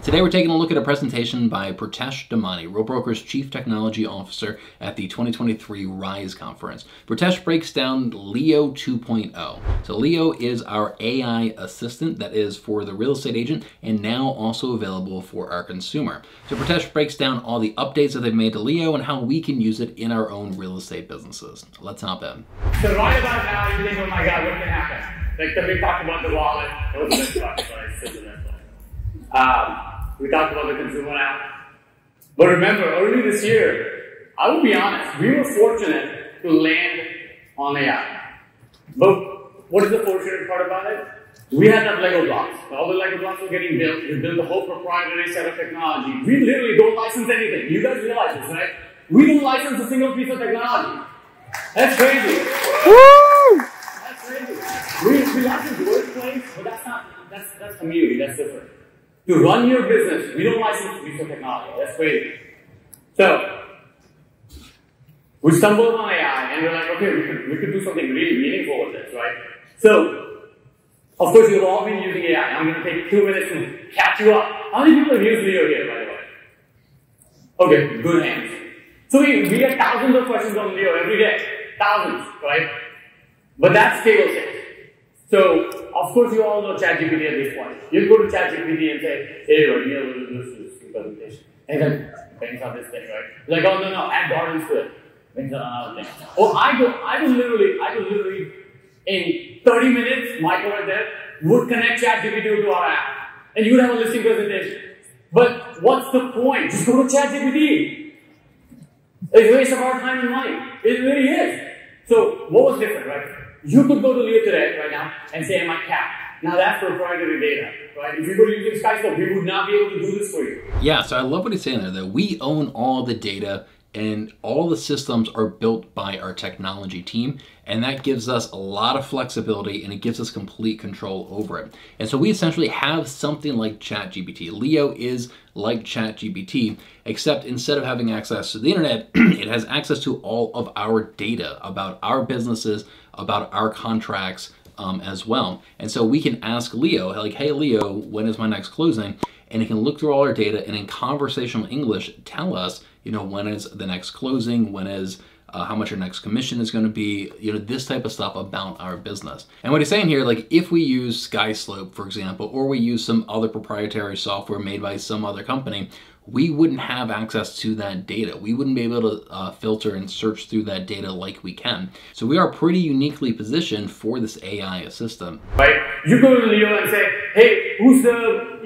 Today we're taking a look at a presentation by Pritesh Damani, RoBroker's Chief Technology Officer at the 2023 RISE conference. Pritesh breaks down Leo 2.0. So Leo is our AI assistant that is for the real estate agent and now also available for our consumer. So Pritesh breaks down all the updates that they've made to Leo and how we can use it in our own real estate businesses. Let's hop in. So right about now you think, oh my God, what can happen? Like we talked about the wallet, that was the next part, we talked about the consumer app. But remember, early this year, I will be honest, we were fortunate to land on AI. But what is the fortunate part about it? We had that Lego blocks. All the Lego blocks were getting built. We built a whole proprietary set of technology. We literally don't license anything. You guys realize this, right? We don't license a single piece of technology. That's crazy. Woo! That's crazy. We license workplace, but that's community, that's different. To run your business, we don't license a piece of technology. That's crazy. So, we stumbled on AI and we're like, okay, we could do something really meaningful with this, right? So, of course, you've all been using AI. I'm going to take 2 minutes to catch you up. How many people have used Leo here, by the way? Okay, good hands. So we get thousands of questions on Leo every day. Thousands, right? But that's table stakes. So, of course, you all know ChatGPT at this point. You go to ChatGPT and say, hey, Leo, we'll do this presentation. And then, brings out this thing, right? Like, oh, no, add gardens to it. Brings out another thing. Oh, I was literally, in 30 minutes, Michael right there, would connect ChatGPT to our app. And you would have a listing presentation. But what's the point? Just go to ChatGPT. It's a waste of our time and money. It really is. So, what was different, right? You could go to Leo today, right now, and say, am I capped? Now that's proprietary data, right? If you were using Skyscope, we would not be able to do this for you. Yeah, so I love what he's saying there, that we own all the data and all the systems are built by our technology team, and that gives us a lot of flexibility and it gives us complete control over it. And so we essentially have something like ChatGPT. Leo is like ChatGPT, except instead of having access to the internet, it has access to all of our data about our businesses, about our contracts as well. And so we can ask Leo, like, hey Leo, when is my next closing? And it can look through all our data and in conversational English tell us, when is the next closing, when is how much our next commission is going to be, this type of stuff about our business. And what he's saying here, like if we use Skyslope, for example, or we use some other proprietary software made by some other company, we wouldn't have access to that data. We wouldn't be able to filter and search through that data like we can. So we are pretty uniquely positioned for this AI assistant. Right? You go to Leo and say, hey, who's the,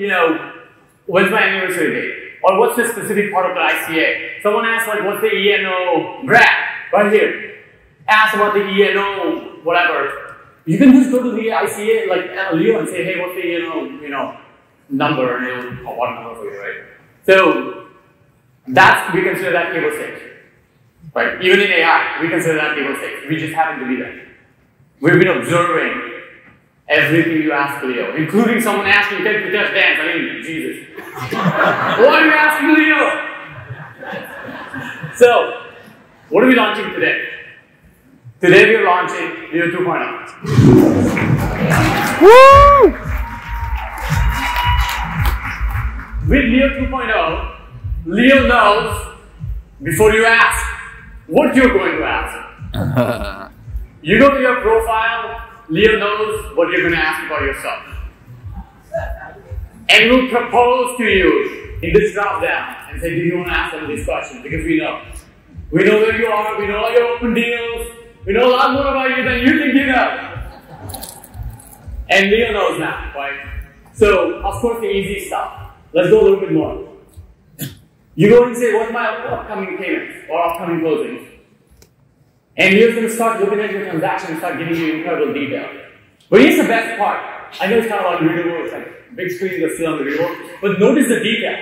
when's my anniversary date? Or what's the specific part of the ICA? Someone asks, like, what's the ENO graph? Right here. Ask about the ENO, whatever. You can just go to the ICA, like Leo, and say, hey, what's the ENO, number, and it'll pop one number for you, right? So, we consider that table stakes. Right? Even in AI, we consider that table stakes. We just happen to be there. We've been observing everything you ask Leo, including someone asking, can Pritesh dance? I mean, Jesus. What are you asking Leo? So, what are we launching today? Today we are launching Leo 2.0. Woo! With Leo 2.0, Leo knows, before you ask, what you're going to ask. You go to your profile, Leo knows what you're going to ask about yourself. And we'll propose to you in this drop down and say, do you want to ask some of these questions? Because we know. We know where you are, we know all your open deals, we know a lot more about you than you think you know. And Leo knows now, right? So, of course, the easy stuff. Let's go a little bit more. You go and say, what are my upcoming payments or upcoming closings? And Leo's going to start looking at your transaction and start giving you incredible detail. But here's the best part. I know it's kind of like readable, it's like big screens are still on the readable, but notice the detail.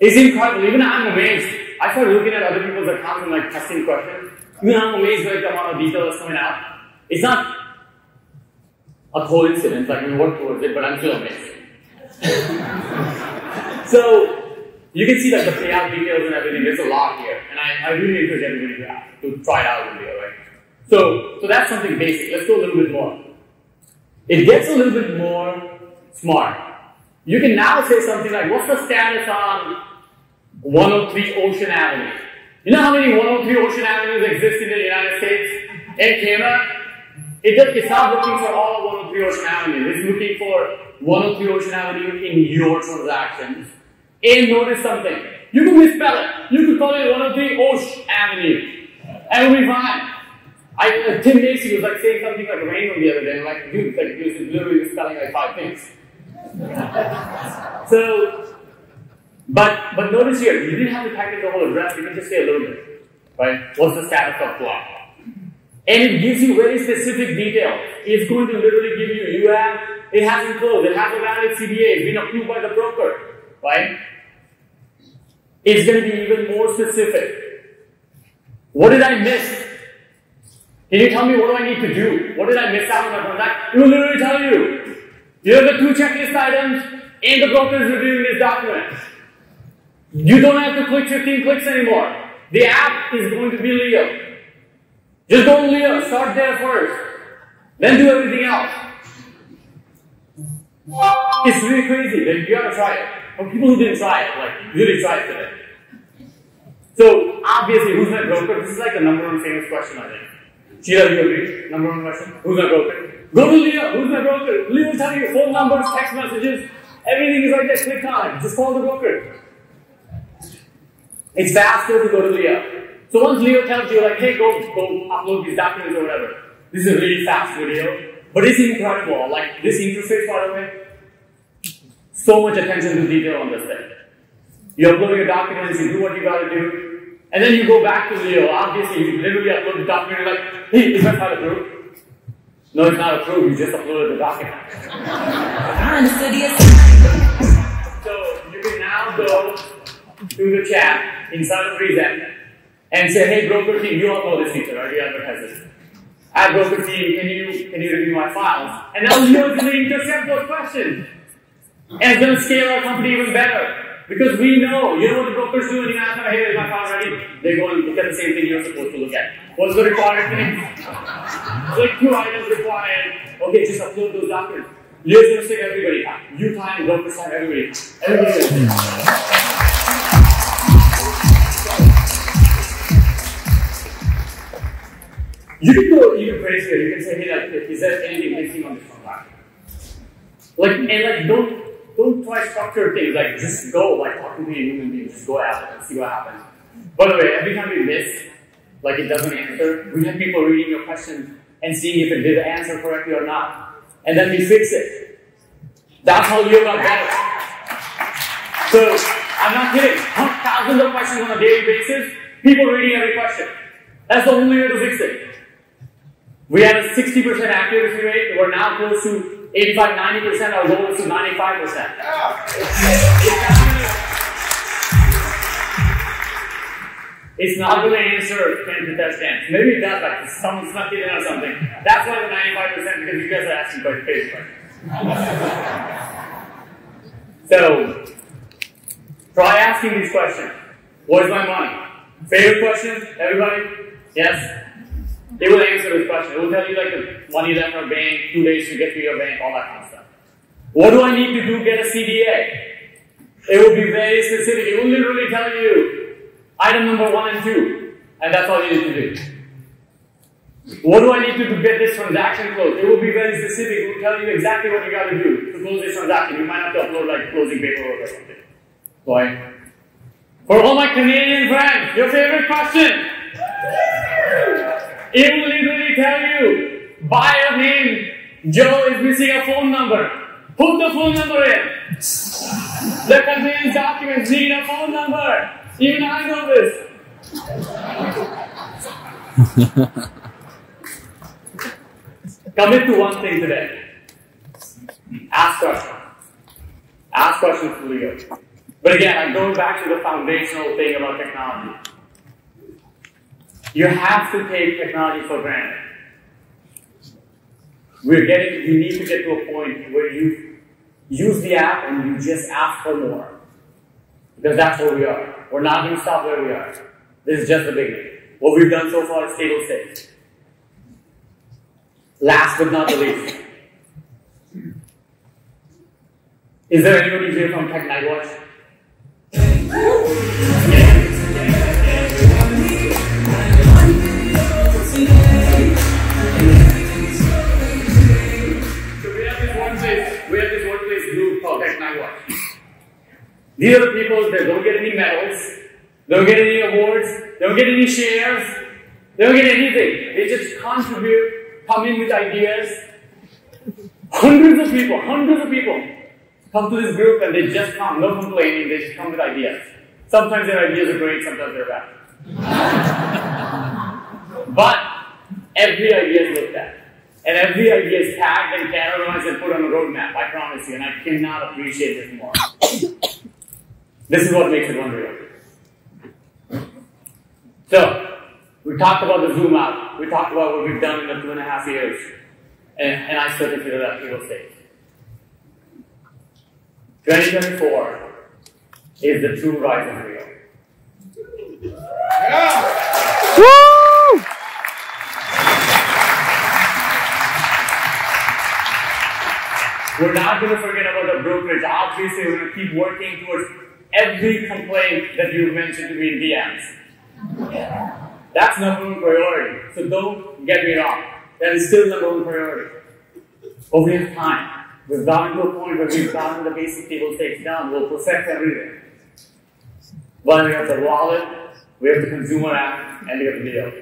It's incredible. Even I'm amazed. I started looking at other people's accounts and like testing questions. Even I'm amazed by the amount of detail that's coming out. It's not a coincidence, like we work towards it, but I'm still amazed. So, you can see like the payout details and everything. There's a lot here, and I really encourage everybody to try it out with Leo, right? So that's something basic. Let's go a little bit more. It gets a little bit more smart. you can now say something like, what's the status on 103 Ocean Avenue? You know how many 103 Ocean Avenues exist in the United States? In Canada? It's not looking for all 103 Ocean Avenue. It's looking for 103 Ocean Avenue in your transactions. And notice something. You can misspell it. You could call it 103 Ocean Avenue. And it'll be fine. Tim Macy was like saying something like random the other day. I'm like, dude, like, you're literally misspelling like 5 things. So, but notice here, you didn't have to type in the whole address. You can just say a little bit, right? What's the status of block? And it gives you very specific details. It's going to literally give you, it hasn't closed, it has a valid CDA, it's been approved by the broker, right? It's going to be even more specific. What did I miss? Can you tell me what do I need to do? What did I miss out on my transaction? It will literally tell you. You have the 2 checklist items and the broker is reviewing this document. You don't have to click 15 clicks anymore. The app is going to be Leo. Just go to Leo, start there first. Then do everything else. It's really crazy. You gotta try it. For people who didn't try it, like, really try it today. So, obviously, who's my broker? This is like the #1 famous question, I think. Sheila, you agree? #1 question. Who's my broker? Go to Leo. Who's my broker? Leo will tell you phone numbers, text messages, everything is right there. Click on it. Just call the broker. It's faster to go to Leo. So once Leo tells you, like, hey, go upload these documents or whatever, this is a really fast video, but it's incredible. Like, this interface, by the way, so much attention to detail on this thing. You upload your documents, you do what you gotta do, and then you go back to Leo. Obviously, you literally upload the document, you're like, hey, is my file approved? No, it's not approved, you just uploaded the document. So you can now go to the chat inside of Reset and say, hey, broker team, you upload this feature, right? You advertise this. At broker team, can you review my files? And now Leo is going to intercept those questions. And it's going to scale our company even better. Because we know, you know what the brokers do when you ask them, hey, is my file ready? They go and look at the same thing you're supposed to look at. What's the required thing? Like 2 items required. Okay, just upload those documents. Leo's going to save everybody time. You time, brokers time, everybody. Everybody's going to You can go even crazier. You can say, hey, like, is there anything missing on this transaction? Don't try structured things. Like, just go, like, talking to a human being. Just go at it and see what happens. By the way, every time we miss, like, it doesn't answer, we have people reading your question and seeing if it did answer correctly or not. And then we fix it. That's how Leo got better. So, I'm not kidding. Thousands of questions on a daily basis, people reading every question. That's the only way to fix it. We had a 60% accuracy rate. We're now close to 85-90%. Our goal is to 95%. It's not going to answer 10 to 10. Maybe it does, like someone snuck it in or something. That's why the 95%, because you guys are asking quite crazy questions. So, try asking these questions. What is my money? Favorite question, everybody? Yes? It will answer this question. It will tell you like the money left in our bank, 2 days to get to your bank, all that kind of stuff. What do I need to do to get a CDA? It will be very specific. It will literally tell you item number 1 and 2, and that's all you need to do. What do I need to do to get this transaction closed? It will be very specific. It will tell you exactly what you got to do to close this transaction. You might have to upload like closing paperwork or something. Why? For all my Canadian friends, your favorite question. It will literally tell you, buyer name, Joe is missing a phone number. Put the phone number in. The conveyance documents need a phone number. Even I know this. Commit to one thing today. Ask questions. Ask questions to Leo. But again, I'm going back to the foundational thing about technology. You have to take technology for granted. You need to get to a point where you use the app and you just ask for more. Because that's where we are. We're not going to stop where we are. This is just the beginning. What we've done so far is table stakes. Last but not the least. Is there anybody here from Tech Night Watch? Group called Tech Night Watch. These are the people that don't get any medals, don't get any awards, don't get any shares, they don't get anything. They just contribute, come in with ideas. Hundreds of people come to this group and they just come, no complaining, they just come with ideas. Sometimes their ideas are great, sometimes they're bad. But every idea is looked at. And every idea is tagged and categorized and put on a roadmap, I promise you, and I cannot appreciate this more. This is what makes it unreal. So, we talked about the zoom out. We talked about what we've done in the 2.5 years. And I still consider that table stakes. 2024 is the true rise of Rio. Yeah. Woo! We're not going to forget about the brokerage. Obviously, we're going to keep working towards every complaint that you mentioned to me in DMs. That's number one priority. So don't get me wrong. That is still number one priority. But we have time. We've gotten to a point where we've gotten the basic table stakes down. We'll perfect everything. But we have the wallet, we have the consumer app, and we have the deal.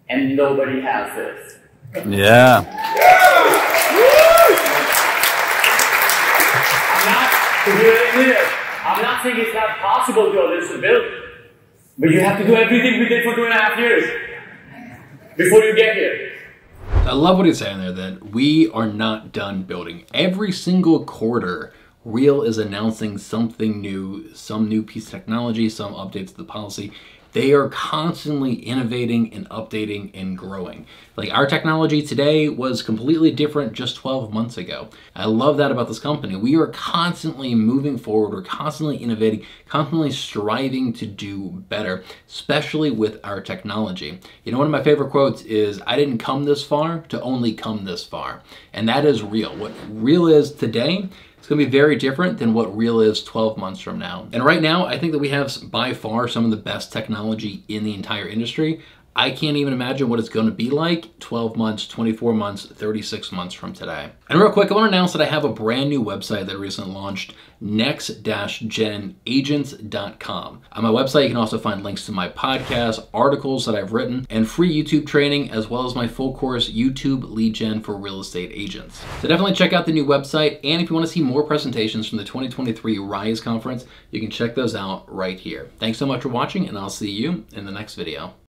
And nobody has this. Yeah. I'm not saying it's not possible to others to build, but you have to do everything we did for 2.5 years before you get here. I love what he's saying there, that we are not done building. Every single quarter, Real is announcing something new, some new piece of technology, some updates to the policy. They are constantly innovating and updating and growing. Like, our technology today was completely different just 12 months ago. I love that about this company. We are constantly moving forward. We're constantly innovating, constantly striving to do better, especially with our technology. You know, one of my favorite quotes is, I didn't come this far to only come this far. And that is Real. What Real is today, it's going to be very different than what Real is 12 months from now. And right now, I think that we have by far some of the best technology in the entire industry. I can't even imagine what it's going to be like 12 months, 24 months, 36 months from today. And real quick, I want to announce that I have a brand new website that recently launched, next-genagents.com. On my website, you can also find links to my podcast, articles that I've written, and free YouTube training, as well as my full course, YouTube Lead Gen for Real Estate Agents. So definitely check out the new website, and if you want to see more presentations from the 2023 Rise Conference, you can check those out right here. Thanks so much for watching, and I'll see you in the next video.